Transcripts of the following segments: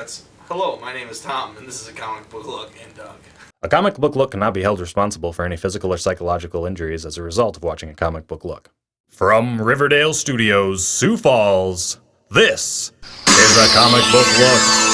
Cats. Hello, my name is Tom, and this is a comic book look, and Doug. A comic book look cannot be held responsible for any physical or psychological injuries as a result of watching a comic book look. From Riverdale Studios, Sioux Falls, this is a comic book look.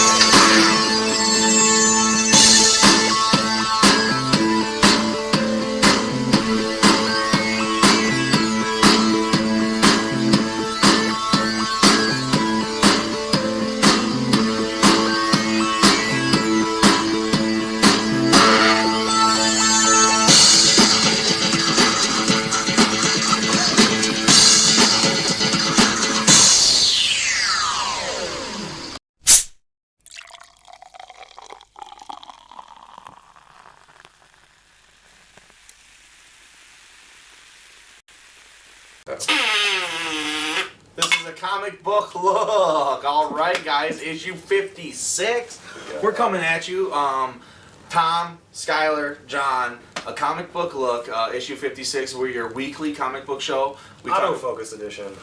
This is a comic book look. All right, guys, issue 56. We're coming at you. Tom, Skylar, John, a comic book look, issue 56. We're your weekly comic book show. Autofocus edition.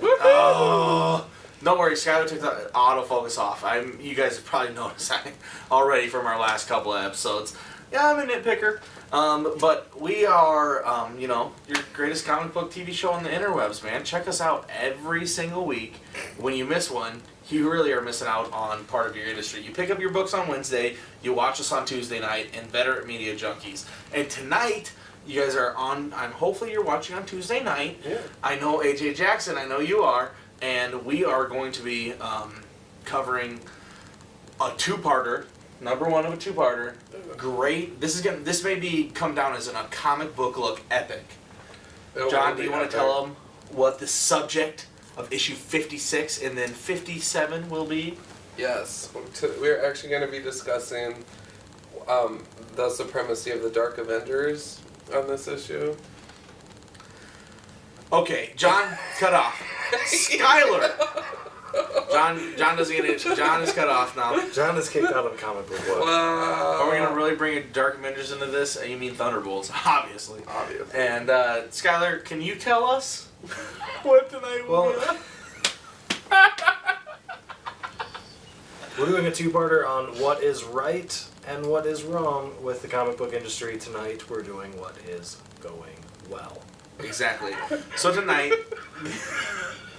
Oh, don't worry, Skylar took the autofocus off. You guys have probably noticed that already from our last couple of episodes. Yeah, I'm a nitpicker. But we are, your greatest comic book TV show on the interwebs, man. Check us out every single week. When you miss one, you really are missing out on part of your industry. You pick up your books on Wednesday, you watch us on Tuesday night, and Better at Media Junkies. And tonight, you guys are on, hopefully you're watching on Tuesday night. Yeah. I know AJ Jackson, I know you are, and we are going to be covering a two-parter. Number one of a two-parter. Great. This may come down as a comic book look epic. John, do you want to tell them what the subject of issue 56 and then 57 will be? Yes. We're actually going to be discussing the supremacy of the Dark Avengers on this issue. Okay, John, cut off. Skylar! John doesn't get it. John is cut off now. John is kicked out of comic book look. Are we gonna really bring Dark Avengers into this? You mean Thunderbolts, obviously. Obviously. And Skylar, can you tell us what tonight will be? We're doing a two-parter on what is right and what is wrong with the comic book industry. Tonight, we're doing what is going well. Exactly. So tonight,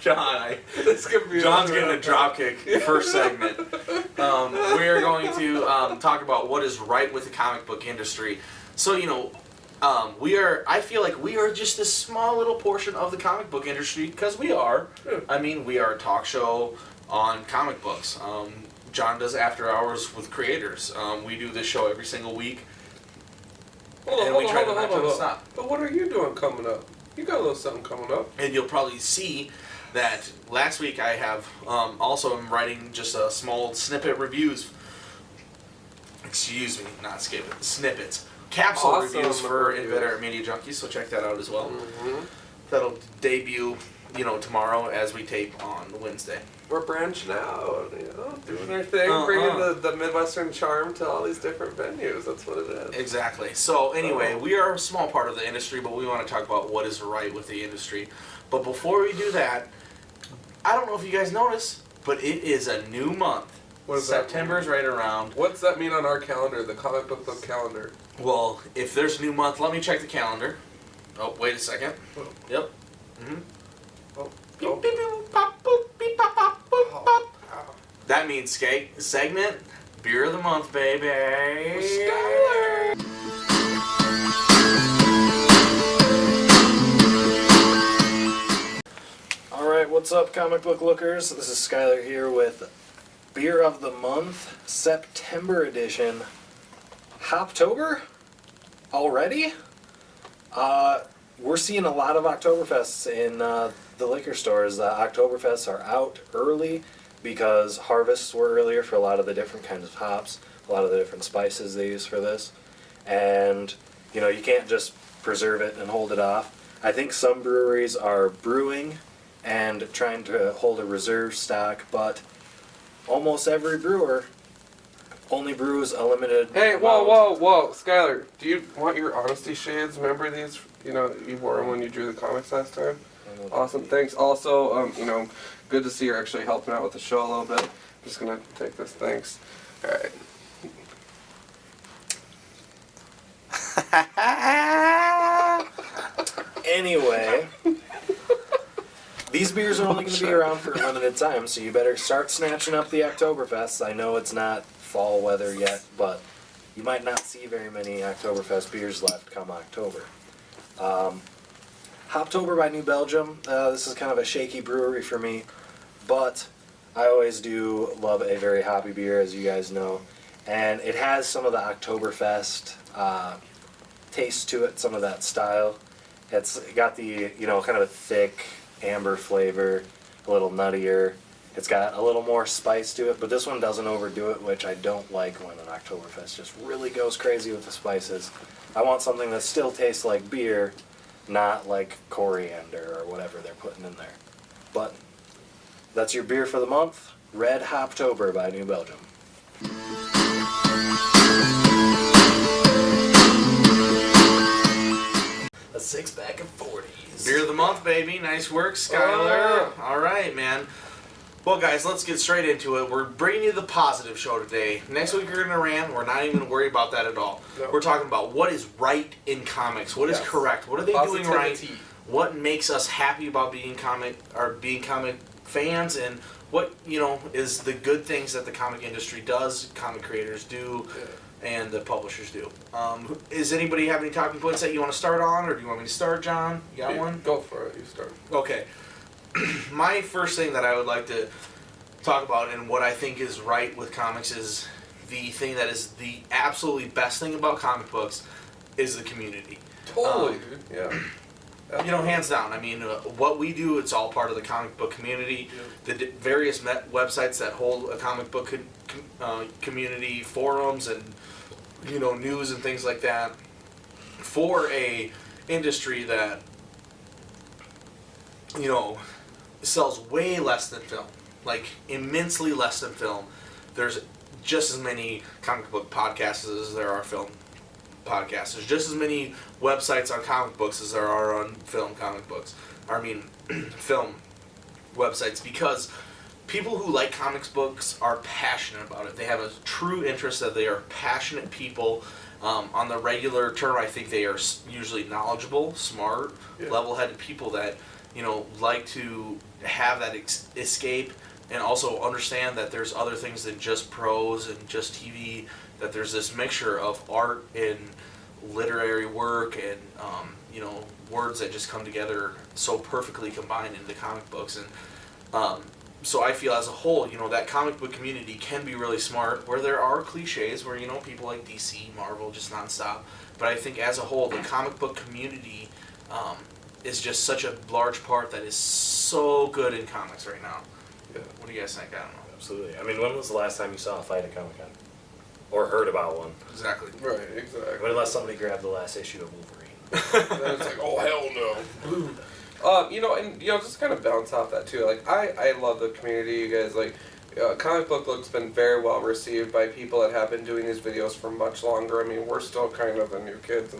John's getting a dropkick first segment. We are going to talk about what is right with the comic book industry. So, I feel like we are just a small little portion of the comic book industry, because we are. I mean, we are a talk show on comic books. John does After Hours with Creators. We do this show every single week. Hold on. But what are you doing coming up? You got a little something coming up. And you'll probably see that last week I have also am writing just a small snippet reviews. Excuse me, not snippets. Capsule Awesome reviews for reviews. Better at Media Junkies, so check that out as well. Mm-hmm. That'll debut, tomorrow as we tape on Wednesday. We're branching out, doing our thing, bringing the Midwestern charm to all these different venues. That's what it is. Exactly. So anyway, we are a small part of the industry, but we want to talk about what is right with the industry. But before we do that, I don't know if you guys noticed, but it is a new month. What does that September's right around. What's that mean on our calendar, the comic book calendar? Well, if there's a new month, let me check the calendar. Oh, wait a second. Yep. Mm-hmm. Oh. Beep, beep, boop, pop, boop, beep, pop, pop, boop, pop. That means segment, Beer of the Month, baby. Skylar! Alright, what's up, comic book lookers? This is Skylar here with Beer of the Month, September edition. Hoptober? Already? We're seeing a lot of Oktoberfests in the liquor stores. Oktoberfests are out early because harvests were earlier for a lot of the different kinds of hops, a lot of the different spices they use for this. And, you can't just preserve it and hold it off. I think some breweries are brewing and trying to hold a reserve stock, but almost every brewer only brews a limited Hey, amount. whoa, Skylar, do you want your honesty shades? Remember these? You wore them when you drew the comics last time? know. Awesome. Thanks. Also, good to see you're actually helping out with the show a little bit. I'm just gonna take this. Thanks. All right. Anyway, these beers are only going to be around for a limited time, so you better start snatching up the Oktoberfest. I know it's not fall weather yet, but you might not see very many Oktoberfest beers left come October. Hoptober by New Belgium. This is kind of a shaky brewery for me, but I always do love a very hoppy beer, as you guys know. And it has some of the Oktoberfest taste to it, some of that style. It's got the, kind of a thick amber flavor, a little nuttier. It's got a little more spice to it, but this one doesn't overdo it, which I don't like when an Oktoberfest just really goes crazy with the spices. I want something that still tastes like beer, not like coriander or whatever they're putting in there. But that's your beer for the month, Red Hoptober by New Belgium. A 6-pack of 40s. Beer of the month, baby. Nice work, Skylar. All right, man. Well, guys, let's get straight into it. We're bringing you the positive show today. Next week we're going to rant. We're not even going to worry about that at all. No. We're talking about what is right in comics. What is correct? What are they doing right? Positivity. What makes us happy about being comic fans, and what is the good things that the comic industry does, comic creators do, and the publishers do. Is anybody have any talking points that you want to start on, or do you want me to start, John? You got one? Go for it. You start. Okay. My first thing that I would like to talk about and what I think is right with comics is the thing that is the absolutely best thing about comic books is the community. Totally, dude. Yeah. Hands down. I mean, what we do, it's all part of the comic book community. Yeah. The various websites that hold a comic book community, forums, and news and things like that. For a industry that sells way less than film, like immensely less than film, there's just as many comic book podcasts as there are film podcasts. There's just as many websites on comic books as there are on film comic books. Film websites, because people who like comics books are passionate about it. They have a true interest, that they are passionate people. On the regular term, I think they are usually knowledgeable, smart, level-headed people that like to have that escape, and also understand that there's other things than just prose and just TV, that there's this mixture of art and literary work and words that just come together so perfectly combined into comic books. And so I feel as a whole, that comic book community can be really smart, where there are cliches where people like DC, Marvel, just nonstop, but I think as a whole the comic book community is just such a large part that is so good in comics right now. Yeah. What do you guys think? I don't know. Absolutely. I mean, when was the last time you saw a fight at Comic-Con? Or heard about one? Exactly. Right. Exactly. Unless somebody grabbed the last issue of Wolverine. Then it's like, oh hell no. And just kind of bounce off that too. Like I love the community. You guys, like, Comic Book Look's been very well received by people that have been doing these videos for much longer. I mean, we're still kind of the new kids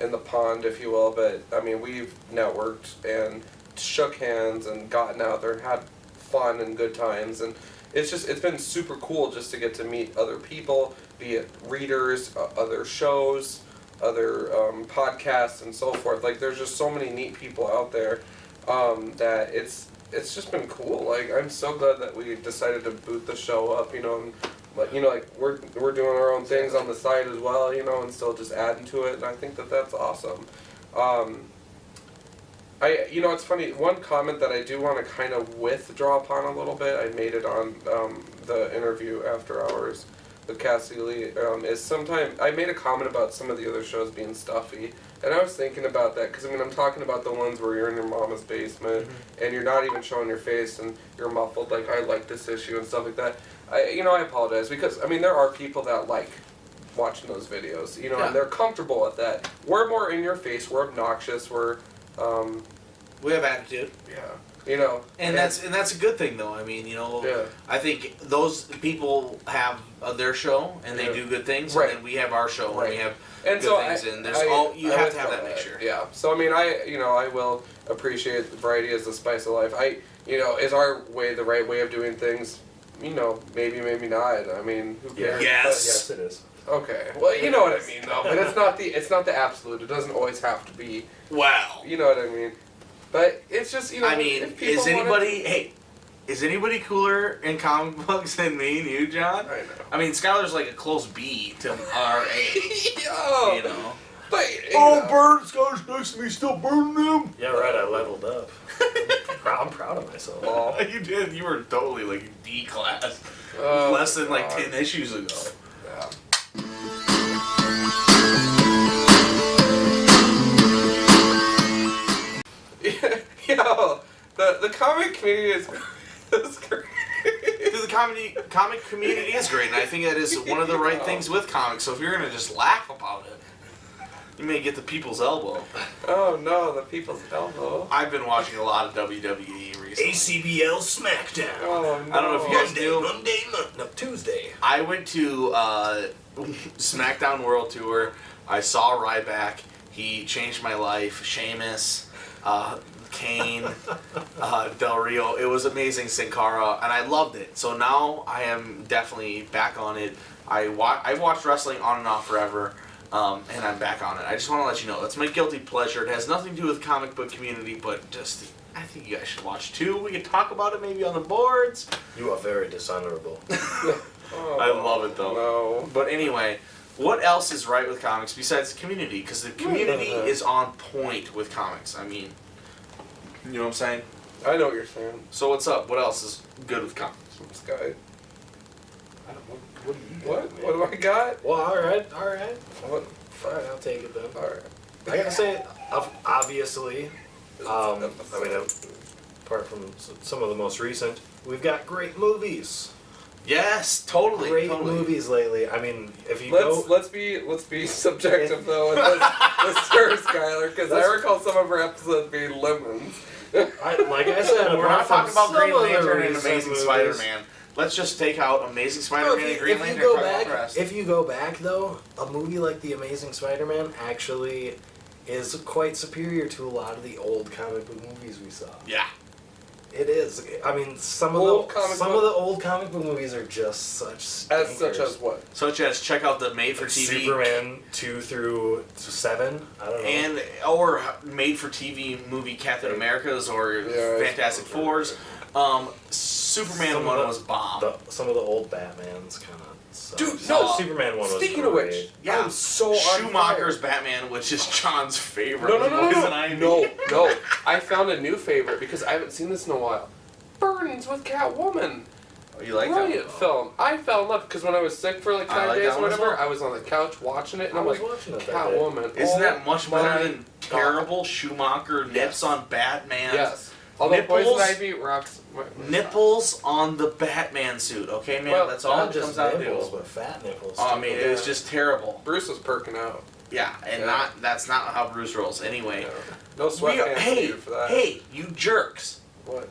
in the pond, if you will. But I mean, we've networked and shook hands and gotten out there and had fun and good times, and it's been super cool just to get to meet other people, be it readers, other shows, other podcasts, and so forth. Like, there's just so many neat people out there that it's just been cool. Like, I'm so glad that we decided to boot the show up, and like we're doing our own things on the side as well, and still just adding to it, and I think that that's awesome. It's funny, one comment that I do want to kind of withdraw upon a little bit, I made it on the interview After Hours with Cassie Lee, is sometimes, I made a comment about some of the other shows being stuffy, and I was thinking about that, because I'm talking about the ones where you're in your mama's basement, and you're not even showing your face, and you're muffled, like, I like this issue, and stuff like that. I apologize, because, there are people that like watching those videos, and they're comfortable with that. We're more in your face, we're obnoxious, we have attitude. Yeah. You know, And that's a good thing, though. I mean, Yeah. I think those people have their show and they Yeah. do good things, Right. and then we have our show and we have and good so things, and there's you I have would to have go that with mixture. Yeah. So I mean, I will appreciate the variety as the spice of life. Is our way the right way of doing things? Maybe not. I mean, who cares? Yes. Yes, it is. Okay. Well, you know what I mean, though. But it's not the absolute. It doesn't always have to be. Wow. You know what I mean? But it's just I mean, is anybody cooler in comic books than me and you, John? I know. I mean, Skylar's like a close B to our A. Oh, You know. But Bird, Skylar's next to me, still burning them. Yeah, right. I leveled up. I'm proud of myself. Oh, You did. You were totally like D class, oh, less than like God. 10 issues ago. Yeah. Yo, the comic community is great. Dude, the comic community is great, and I think that is one of the right things with comics. So if you're gonna just laugh about it, you may get the people's elbow. Oh no, the people's elbow. I've been watching a lot of WWE recently. ACBL SmackDown. Oh no. I don't know if you guys knew. Tuesday. I went to SmackDown World Tour. I saw Ryback. He changed my life. Sheamus, Kane, Del Rio. It was amazing, Sin Cara, and I loved it. So now I am definitely back on it. I've watched wrestling on and off forever, and I'm back on it. I just want to let you know that's my guilty pleasure. It has nothing to do with comic book community, but just I think you guys should watch too. We can talk about it maybe on the boards. You are very dishonorable. Oh, I love it though. No. But anyway, what else is right with comics besides the community? Because the community is on point with comics. I mean, you know what I'm saying? I know what you're saying. So what's up? What else is good with comics? This guy. I don't know. What do you got, What? man? What do I got? Well, all right. What? Alright, I'll take it then. All right. I gotta say, obviously, I mean, apart from some of the most recent, we've got great movies. Yes, totally. Great totally. movies lately. I mean, if you Let's be subjective though. And let's start Skylar because I recall some of her episodes being lemons. like I said, We're not apart talking from about Green some of the Lantern and recent Amazing movies- Spider-Man. Let's just take out Amazing Spider-Man and Green Lantern. and talk about the rest. If you go back though, a movie like The Amazing Spider-Man actually is quite superior to a lot of the old comic book movies we saw. Yeah. It is. I mean, some of the old comic book movies are just such stinkers. As such as what? Such as check out the made-for-TV Superman 2 through 7. I don't know. or made-for-TV movie Captain America's or Fantastic Fours. Superman 1 was bomb. Some of the old Batmans kind of suck. Dude, no. Superman 1 was Speaking of great. which, Yeah. I'm so on Schumacher's fire. Batman, which is John's favorite. No. Poison Ivy. No. I found a new favorite because I haven't seen this in a while. Burns with Catwoman. Oh, you like Brilliant that? film. I fell in love because when I was sick for like 5 like days that or one as whatever, well. I was on the couch watching it and I I'm was like, watching it that day. Catwoman. Isn't oh that much better my than God. terrible Schumacher nips Yes. on Batman? Yes. Although Nipples- Poison Ivy rocks. Nipples on the Batman suit, okay, man? Well, That's all Not it just comes out nipples, to. but fat nipples. Oh, I too. mean, it was just terrible. Bruce was perking out. Yeah, and Yeah. that's not how Bruce rolls. Anyway, No sweatpants hey, needed for that. hey, you jerks! What?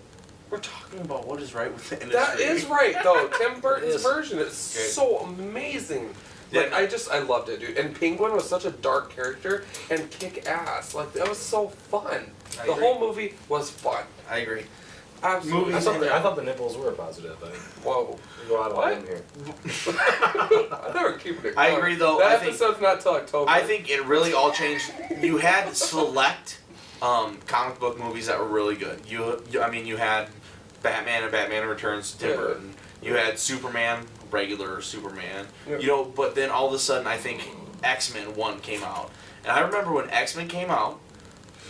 We're talking about what is right with the industry. That is right though. Tim Burton's is. version is Okay. so amazing. Like Yeah. I loved it, dude. And Penguin was such a dark character and kick ass. Like that was so fun. I The agree. whole movie was fun. I agree. Absolutely. I Movies thought the nipples were positive. Whoa. Go out What? on limb here. I thought we were keeping it I going. agree, though. That I think- episode's not till October. I think it really all changed. You had select comic book movies that were really good. I mean, you had Batman and Batman Returns, Tim Yeah. Burton. You had Superman, regular Superman. Yeah. You know, but then all of a sudden, I think X-Men 1 came out. And I remember when X-Men came out,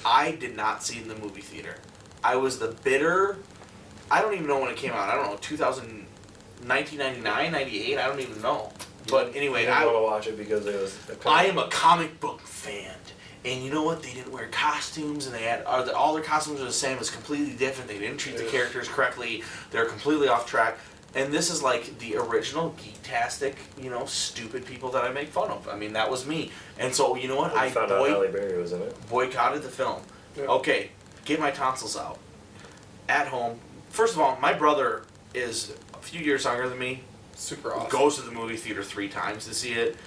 I did not see it in the movie theater. I was the bitter... I don't even know when it came out. I don't know, 1999, 98? I don't even know. But anyway, I didn't want to watch it because it was. I am a comic book fan. And you know what? They didn't wear costumes, and they had all their costumes were the same. It was completely different. They didn't treat the characters correctly. They're completely off track. And this is like the original geek-tastic, stupid people that I make fun of. I mean, that was me. And so, you know what? I found out Halle Berry was in it. boycotted the film. Yeah. Okay, get my tonsils out. at home. First of all, my brother is a few years younger than me. Super awesome. Goes to the movie theater 3 times to see it.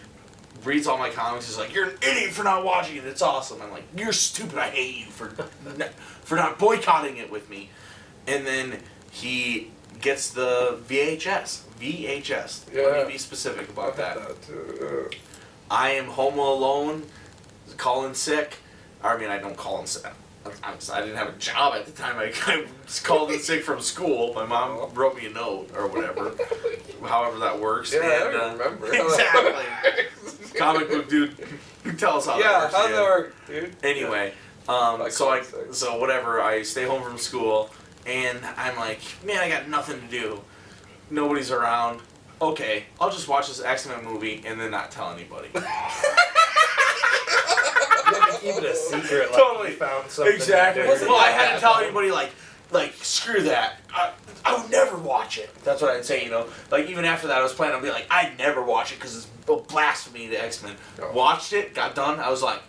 Reads all my comics. Is like, you're an idiot for not watching it. It's awesome. I'm like, you're stupid. I hate you for not boycotting it with me. And then he gets the VHS. Let me be specific about that. I am home alone, calling sick. I mean, I don't call in sick. I didn't have a job at the time. I was called in sick from school. My mom wrote me a note or whatever. However that works. Yeah, and, I remember. Exactly. Comic book dude, tell us how that works. Yeah, how's that work, dude? Anyway, so whatever. I stay home from school, and I'm like, man, I got nothing to do. Nobody's around. Okay, I'll just watch this X-Men movie and then not tell anybody. Keep it a secret. Like Totally. you found something. Exactly. to do. Well, I hadn't tell anybody like screw that. I would never watch it. That's what I'd say. You know, like even after that, I was planning on being like, I'd never watch it because it's blasphemy to X-Men. Oh. Watched it, got done. I was like,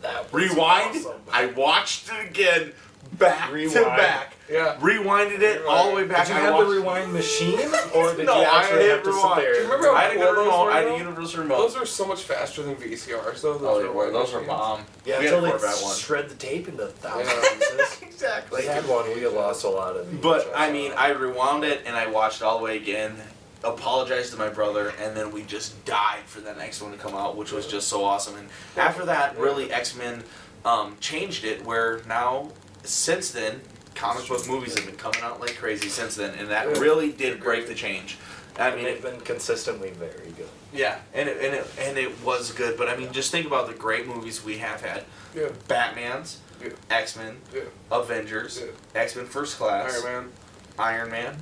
That was rewind. awesome. I watched it again, back to Rewind. back. Yeah. Rewinded it all the way back. Did you I have watched the rewind machine, or did No, you I actually had have to sit rewind. there? Do you remember I had a how good cool those remote. were, I had a though? universal remote. Those are so much faster than VCRs, so those Those were machines. bomb. Yeah, We had a until they Corvette one. shred the tape into thousands Yeah. pieces. Exactly. We had one. We lost a lot of these. But I mean, I rewound it and I watched it all the way again. Apologized to my brother, and then we just died for the next one to come out, which was just so awesome. And after that, really, X-Men changed it. Where now, since then, comic book movies have been coming out like crazy since then, and that really did break the change. I mean, they've been consistently very good. yeah, and it was good. But I mean, just think about the great movies we have had: Yeah. Batman's, Yeah. X-Men, Yeah. Avengers, Yeah. X-Men First Class, Iron Man.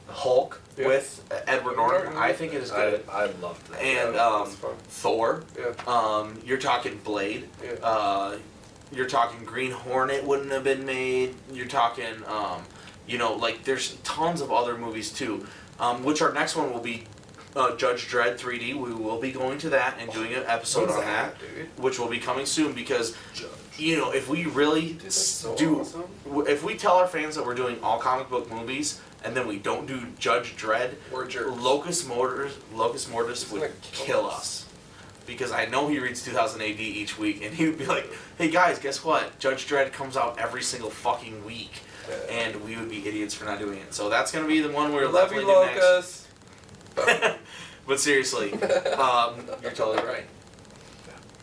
Hulk Yeah. with Edward Norton. I think it is good. I loved that. And Yeah, that's fun. Thor. Yeah. You're talking Blade. Yeah. You're talking Green Hornet wouldn't have been made. You're talking, like there's tons of other movies too. Which our next one will be Judge Dredd 3D. We will be going to that and doing an episode When's on that, dude? which will be coming soon because, if we really Dude, that's so do, awesome. if we tell our fans that we're doing all comic book movies and then we don't do Judge Dredd, We're jerks. Locus Mortis would gonna kill us. Because I know he reads 2000 AD each week, and he would be like, hey guys, guess what? Judge Dredd comes out every single fucking week. Yeah. And we would be idiots for not doing it. So that's going to be the one we're Love definitely you, doing next. Locus. But seriously, you're totally right.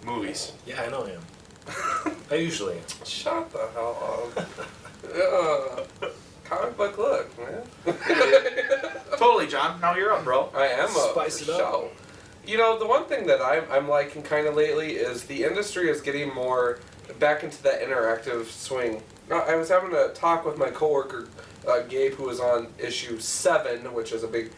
Movies. Yeah, I know him. I usually am. Shut the hell up. Comic book look, man. Totally, John. Now you're up, bro. I am up Spice for it up. show. You know, the one thing that I'm liking kind of lately is the industry is getting more back into that interactive swing. I was having a talk with my coworker, Gabe, who was on issue 7, which is a big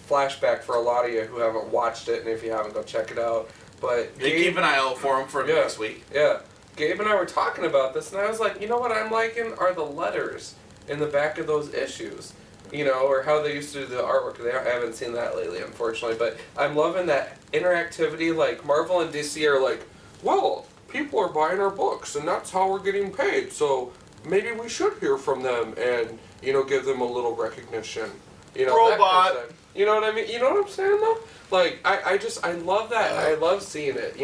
flashback for a lot of you who haven't watched it, and if you haven't, go check it out. But Keep an eye out for him for Yeah. next week. Yeah. Gabe and I were talking about this, and I was like, you know what I'm liking are the letters in the back of those issues. You know, or how they used to do the artwork. I haven't seen that lately, unfortunately, but I'm loving that interactivity. Like, Marvel and DC are like, well, people are buying our books, and that's how we're getting paid, so maybe we should hear from them and, give them a little recognition. That kind of Robot. thing. You know what I mean? You know what I'm saying, though? Like, I love that. I love seeing it,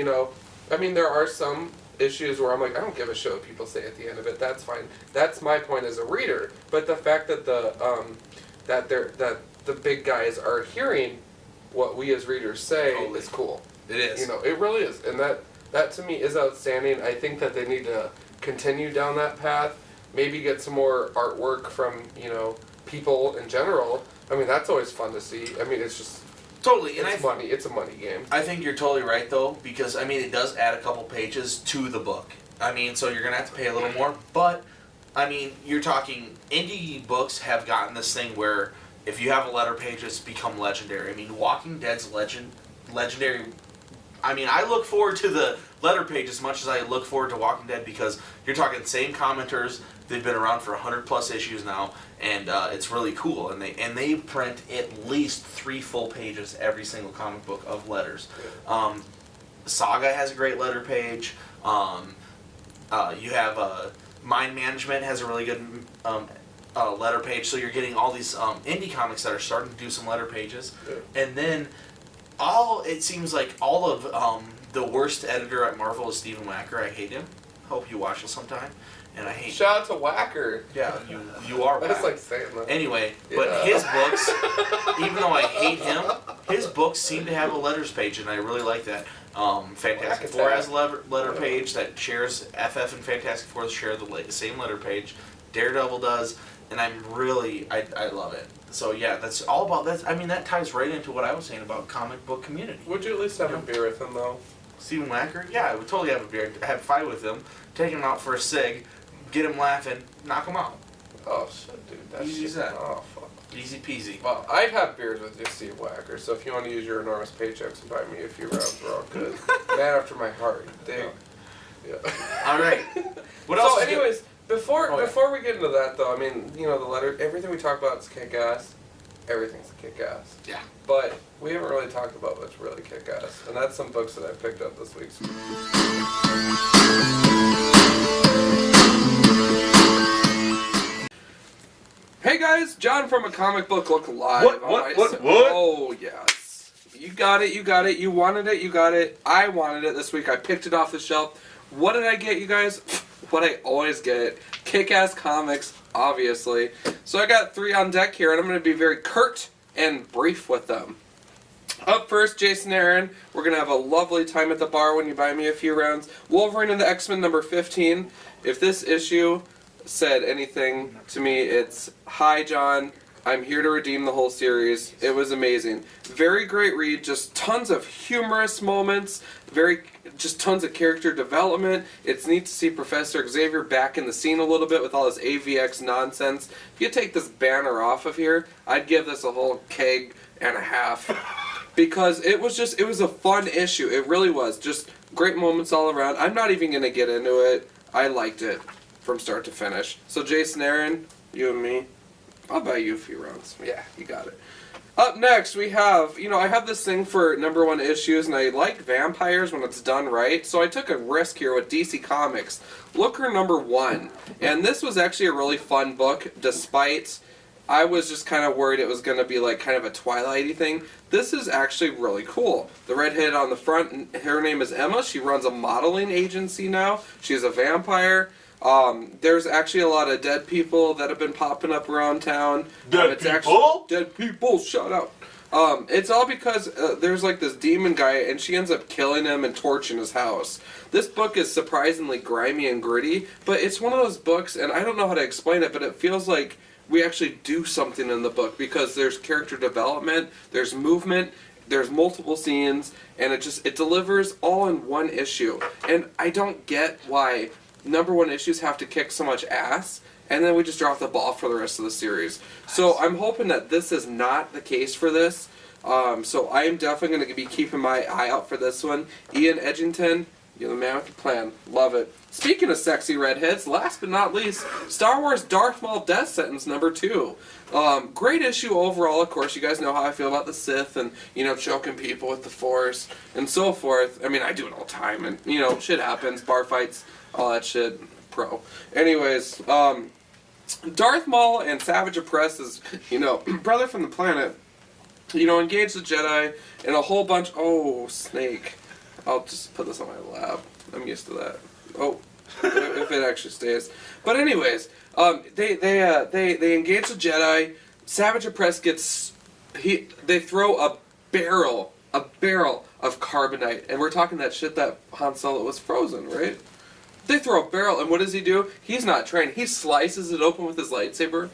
I mean, there are some issues where I'm like, I don't give a shit what people say at the end of it. That's fine. That's my point as a reader. But the fact that that the big guys are hearing what we as readers say Totally. is cool. It is. It really is, and that to me is outstanding. I think that they need to continue down that path. Maybe get some more artwork from people in general. I mean, that's always fun to see. I mean, it's just Totally. And it's money. It's a money game. I think you're totally right, though, because, I mean, it does add a couple pages to the book. I mean, so you're going to have to pay a little more, but, I mean, you're talking, indie books have gotten this thing where if you have a letter page, it's become legendary. I mean, Walking Dead's legendary. I mean, I look forward to the letter page as much as I look forward to Walking Dead because you're talking same commenters. They've been around for 100+ issues now, and it's really cool. And they print at least 3 full pages every single comic book of letters. Saga has a great letter page. You have Mind Management has a really good letter page, so you're getting all these indie comics that are starting to do some letter pages. Yeah. And then it seems like all of the worst editor at Marvel is Stephen Wacker. I hate him. Hope you watch it sometime. And I hate. Shout out to Wacker. Yeah, you are. That's like saying that. Anyway, but his books, even though I hate him, his books seem to have a letters page, and I really like that. Fantastic Four has a letter page that shares. FF and Fantastic Four share the same letter page. Daredevil does, and I love it. So yeah, that's all about that. I mean, that ties right into what I was saying about comic book community. Would you at least have a beer with him though? Stephen Wacker? Yeah, I would totally have a beer. Have a fight with him, take him out for a cig, get him laughing, knock him out. Oh shit, dude. That's easy as that. Oh fuck. Easy peasy. Well, I'd have beers with you, Steve Wacker. So if you want to use your enormous paychecks and buy me a few rounds, we're all good. Man after my heart, you dig? Yeah. All right. What else? So, anyways, before we get into that though, I mean, you know, the letter, everything we talk about is kick-ass. Everything's kick-ass. Yeah. But we haven't really talked about what's really kick-ass, and that's some books that I picked up this week. Hey guys, John from A Comic Book Look Live. What? Oh yes. You got it. You wanted it, you got it. I wanted it this week. I picked it off the shelf. What did I get, you guys? What I always get. Kick-ass comics, obviously. So I got 3 on deck here, and I'm going to be very curt and brief with them. Up first, Jason Aaron. We're going to have a lovely time at the bar when you buy me a few rounds. Wolverine and the X-Men number 15. If this issue said anything to me, it's, "Hi, John. I'm here to redeem the whole series." It was amazing. Very great read. Just tons of humorous moments. Just tons of character development. It's neat to see Professor Xavier back in the scene a little bit with all his AVX nonsense. If you take this banner off of here, I'd give this a whole keg and a half. Because it was a fun issue. It really was. Just great moments all around. I'm not even going to get into it. I liked it from start to finish. So Jason Aaron, you and me, I'll buy you a few rounds. Yeah, you got it. Up next, we have, I have this thing for #1 issues, and I like vampires when it's done right, so I took a risk here with DC Comics. Looker #1. And this was actually a really fun book, despite I was just kind of worried it was going to be like kind of a Twilight-y thing. This is actually really cool. The redhead on the front, her name is Emma. She runs a modeling agency now. She's a vampire. There's actually a lot of dead people that have been popping up around town. Dead people, shut up. It's all because there's like this demon guy, and she ends up killing him and torching his house. This book is surprisingly grimy and gritty, but it's one of those books, and I don't know how to explain it, but it feels like we actually do something in the book because there's character development, there's movement, there's multiple scenes, and it delivers all in one issue. And I don't get why #1 issues have to kick so much ass, and then we just drop the ball for the rest of the series. So I'm hoping that this is not the case for this. So I am definitely going to be keeping my eye out for this one. Ian Edgington, you're the man with the plan. Love it. Speaking of sexy redheads, last but not least, Star Wars Darth Maul Death Sentence #2. Great issue overall, of course. You guys know how I feel about the Sith and, choking people with the Force and so forth. I mean, I do it all the time, and, shit happens, bar fights, all that shit, pro. Anyways, Darth Maul and Savage Opress is, brother from the planet, engage the Jedi and a whole bunch, oh, snake. I'll just put this on my lap. I'm used to that. Oh, if it actually stays. But anyways, they engage the Jedi. Savage Opress they throw a barrel of carbonite, and we're talking that shit that Han Solo was frozen, right? They throw a barrel, and what does he do? He's not trained. He slices it open with his lightsaber,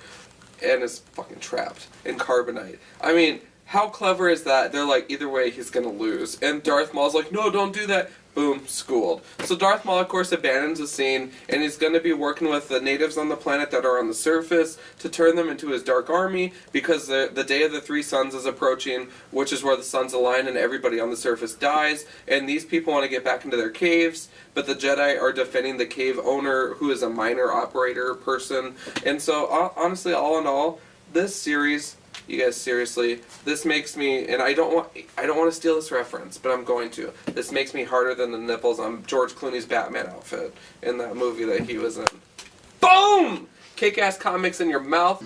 and is fucking trapped in carbonite. I mean, how clever is that? They're like, either way, he's gonna lose. And Darth Maul's like, no, don't do that. Boom, schooled. So Darth Maul, of course, abandons the scene, and he's going to be working with the natives on the planet that are on the surface to turn them into his dark army, because the Day of the Three Suns is approaching, which is where the suns align and everybody on the surface dies, and these people want to get back into their caves, but the Jedi are defending the cave owner, who is a miner operator person. And so, honestly, all in all, this series... You guys, seriously, this makes me, and I don't want to steal this reference, but I'm going to. This makes me harder than the nipples on George Clooney's Batman outfit in that movie that he was in. Boom! Kick-ass comics in your mouth.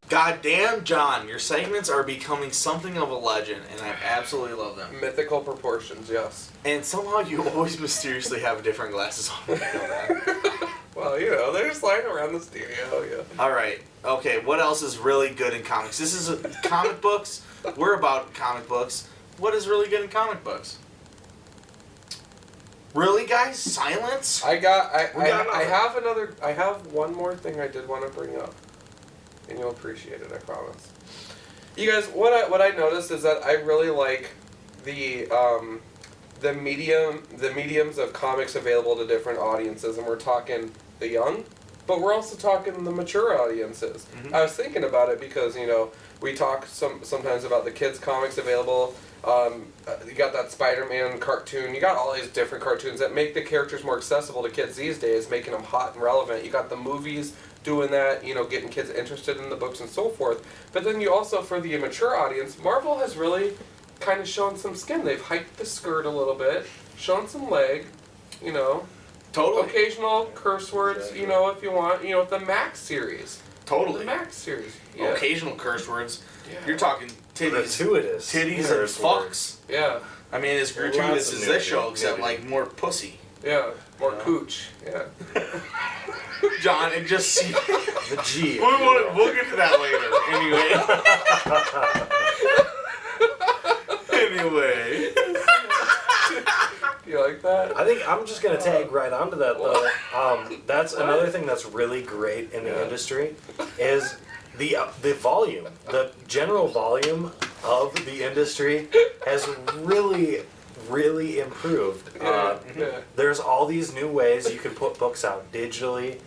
Goddamn, John, your segments are becoming something of a legend, and I absolutely love them. Mythical proportions, yes. And somehow you always mysteriously have different glasses on. You know that. Well, you know, they're just lying around the studio, yeah. All right. Okay, what else is really good in comics? This is comic books. We're about comic books. What is really good in comic books? Really, guys? Silence? I have one more thing I did want to bring up. And you'll appreciate it, I promise. You guys, what I noticed is that I really like the mediums of comics available to different audiences, and we're talking the young, but we're also talking the mature audiences. Mm-hmm. I was thinking about it because, you know, we talk sometimes about the kids' comics available. You got that Spider-Man cartoon. You got all these different cartoons that make the characters more accessible to kids these days, making them hot and relevant. You got the movies doing that, you know, getting kids interested in the books and so forth. But then you also, for the immature audience, Marvel has really kind of shown some skin. They've hiked the skirt a little bit, shown some leg, you know. Totally. Occasional curse words, you know, if you want, you know, with the Max series. Totally. The Max series. Yeah. Occasional curse words. Yeah. You're talking titties. Gratuitous. Titties and curse fucks. Yeah. I mean, as gratuitous Lots of as this show, nudity. except like more pussy. Yeah. More Yeah. cooch. Yeah. John, and just see. The G. We'll get to that later. Anyway. You like that? I think I'm just gonna tag right onto that though. That's another thing that's really great in the industry is the volume, the general volume of the industry has really improved. Yeah. There's all these new ways you can put books out digitally.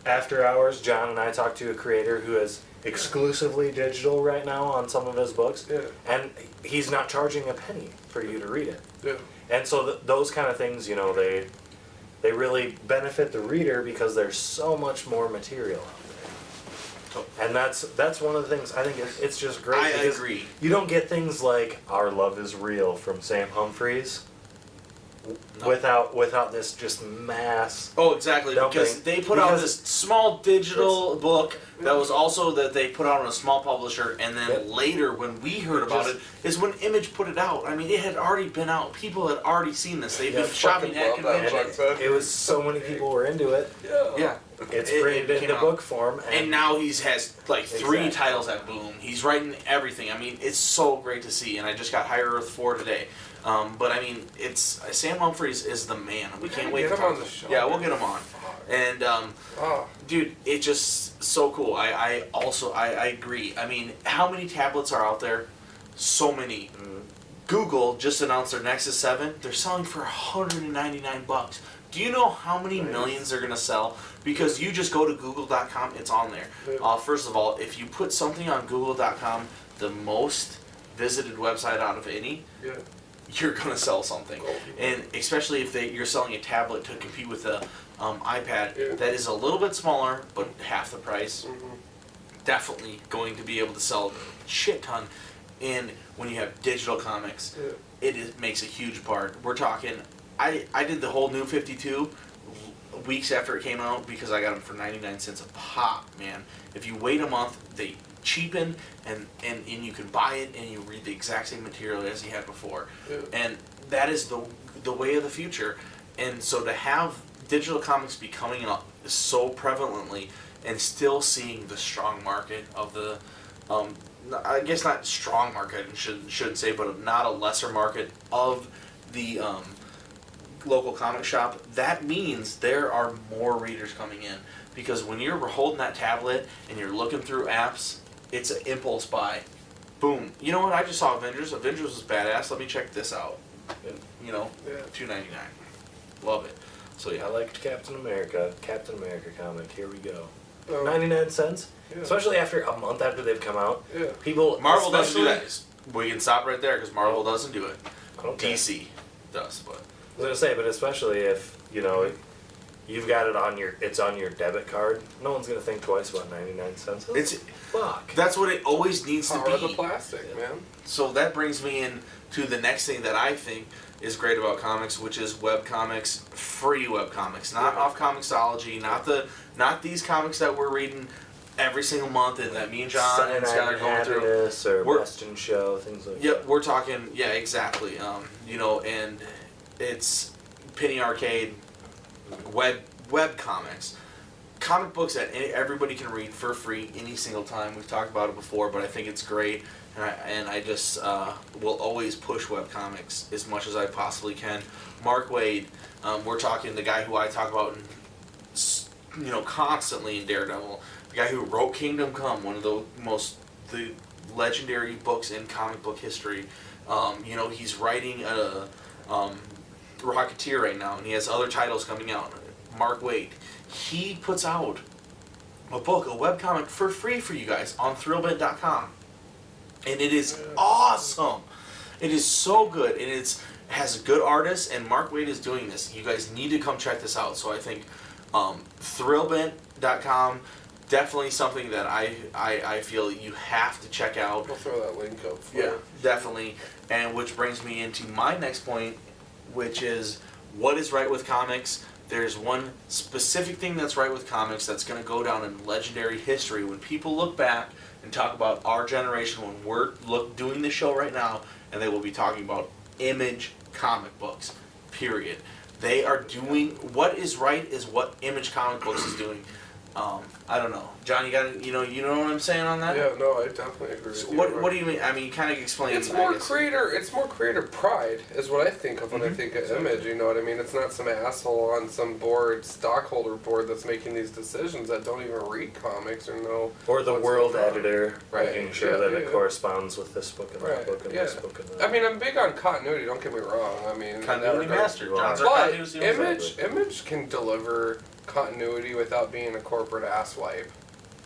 After hours, John and I talked to a creator who is exclusively digital right now on some of his books, Yeah. and he's not charging a penny for you to read it. Yeah. And so those kind of things, you know, they really benefit the reader because there's so much more material out there. And that's one of the things I think it's just great. I because agree. You don't get things like "Our Love Is Real" from Sam Humphries No. without this just mass. Oh, exactly. Dumping. Because they put out this small digital book that was also that they put out on a small publisher, and then Yep. later when we heard about it is when Image put it out. I mean, it had already been out. People had already seen this. They've been Yeah, shopping at fucking love that conventions. book. It was so many people were into it. Yeah. It's It printed came into out. book form, And now has like 3 Exactly. titles at Boom. He's writing everything. I mean, it's so great to see. And I just got Higher Earth 4 today. But I mean, it's Sam Humphries is the man. We can't wait get to him talk on the to show. Yeah, we'll get him on. And Oh. dude, it's just so cool. I also agree. I mean, how many tablets are out there? So many. Google just announced their Nexus 7. They're selling for $199. Do you know how many millions they're gonna sell? Because you just go to Google.com, it's on there. First of all, if you put something on Google.com, the most visited website out of any, Yeah. you're gonna sell something. And especially if you're selling a tablet to compete with the iPad, Yeah. that is a little bit smaller, but half the price. Mm-hmm. Definitely going to be able to sell a shit ton. And when you have digital comics, Yeah. it makes a huge part. We're talking, I did the whole New 52 weeks after it came out because I got them for 99 cents a pop, man. If you wait a month, they cheapen and you can buy it and you read the exact same material as you had before. Yeah. And that is the way of the future. And so to have digital comics be coming up so prevalently and still seeing the strong market of the I guess not strong market, should say, but not a lesser market of the local comic shop, that means there are more readers coming in. Because when you're holding that tablet and you're looking through apps, it's an impulse buy. Boom. You know what? I just saw Avengers. Avengers was badass. Let me check this out. You know, Yeah. $2.99. Love it. So I yeah. liked Captain America comic. Here we go. Oh. 99 cents. Yeah. Especially after a month after they've come out. Yeah. People. Marvel doesn't do especially- that. We can stop right there because Marvel doesn't do it. Okay. DC does, but I was gonna say, but especially if you know you've got it on it's on your debit card, no one's gonna think twice about 99 cents. it's fuck. that's what it always needs to Power of the be. plastic, man. So that brings me in to the next thing that I think is great about comics, which is webcomics, free webcomics, not off Comixology, not these comics that we're reading every single month and that me and John and Scott are going through. Happiness or Western Show, things like that. Yep, we're talking. Yeah, exactly. And it's Penny Arcade, web comics, comic books that everybody can read for free any single time. We've talked about it before, but I think it's great, and I just will always push web comics as much as I possibly can. Mark Waid, we're talking the guy who I talk about, constantly in Daredevil. The guy who wrote Kingdom Come, one of the legendary books in comic book history. He's writing a Rocketeer right now, and he has other titles coming out. Mark Waid, he puts out a book, a webcomic for free for you guys on Thrillbit.com, and it is awesome. It is so good, and it has good artists, and Mark Waid is doing this. You guys need to come check this out. So I think Thrillbit.com, definitely something that I feel you have to check out. I'll throw that link up for you. Definitely. And which brings me into my next point, which is what is right with comics. There's one specific thing that's right with comics that's going to go down in legendary history. When people look back and talk about our generation, when we're doing this show right now, and they will be talking about Image comic books, period. They are doing what is right is what Image comic books is doing. I don't know, John. You know what I'm saying on that? Yeah, no, I definitely agree. So with you. what do you mean? I mean, kind of explain. It's more creator. It's more creator pride, is what I think of when I think of Image. You know what I mean? It's not some asshole on some stockholder board that's making these decisions that don't even read comics or know. Or the what's world going on. editor, making sure that it yeah. corresponds with this book and that book and yeah. this book and that. I mean, I'm big on continuity. Don't get me wrong. I mean, Continuity master. John's our but continuity Image can deliver continuity without being a corporate asswipe.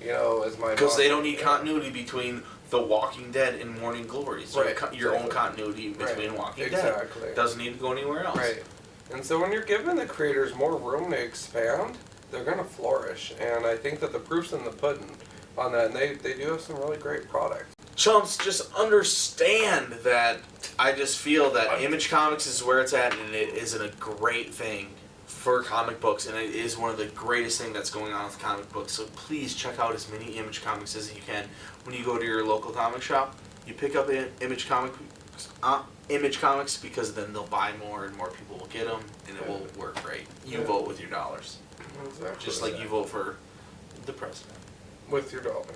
As my because they don't motto. need continuity between The Walking Dead and Morning Glories. Right, Your own exactly. continuity between Walking Exactly. Dead doesn't need to go anywhere else. Right. And so when you're giving the creators more room to expand, they're going to flourish. And I think that the proof's in the pudding on that. And they do have some really great products. Chumps, just understand that I just feel that Image Comics is where it's at, and it is a great thing for comic books, and it is one of the greatest things that's going on with comic books. So please check out as many Image Comics as you can. When you go to your local comic shop, you pick up Image Comics, because then they'll buy more and more people will get them, and it will work great. You vote with your dollars, Exactly. just like you vote for the president. With your dollars.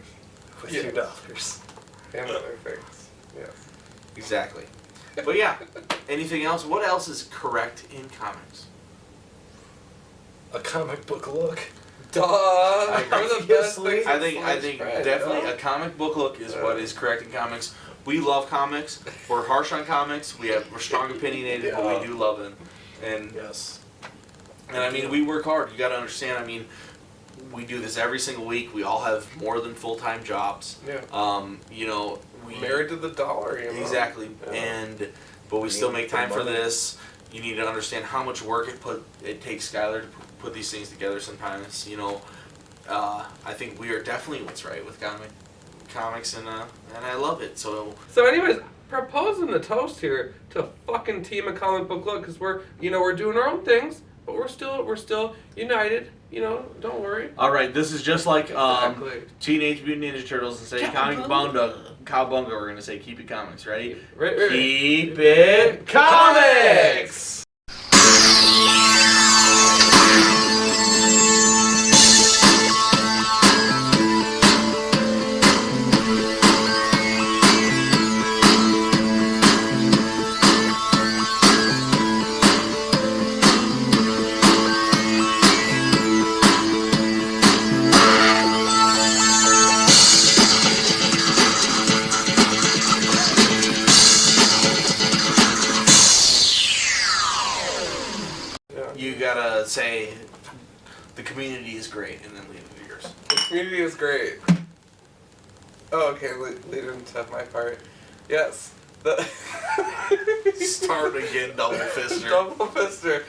With Yes. your dollars. And other things. Yes. Exactly. But yeah, anything else? What else is correct in comics? A comic book look. Duh! We're the best Obviously. things I in think sliced bread, definitely duh. a comic book look is what is correct in comics. We love comics. We're harsh on comics. We're strong opinionated, but we do love them. And Yes. I mean, we work hard. You got to understand. I mean, we do this every single week. We all have more than full-time jobs. Yeah. We Married to the dollar, exactly. Yeah. But we still make time for money. this. You need to understand how much work it takes Skylar to put these things together sometimes. I think we are definitely what's right with comics, and I love it. So anyways, proposing the toast here to fucking Team of Comic Book Look, because we're doing our own things, but we're still united. Don't worry. all right, this is just like Exactly. Teenage Mutant Ninja Turtles and say Cowabunga. We're gonna say keep it comics, ready? Right. Keep it comics. You gotta say the community is great, and then leave it to yours. The community is great. Oh, okay, lead into my part. Yes. Start again, double fister. Double fister.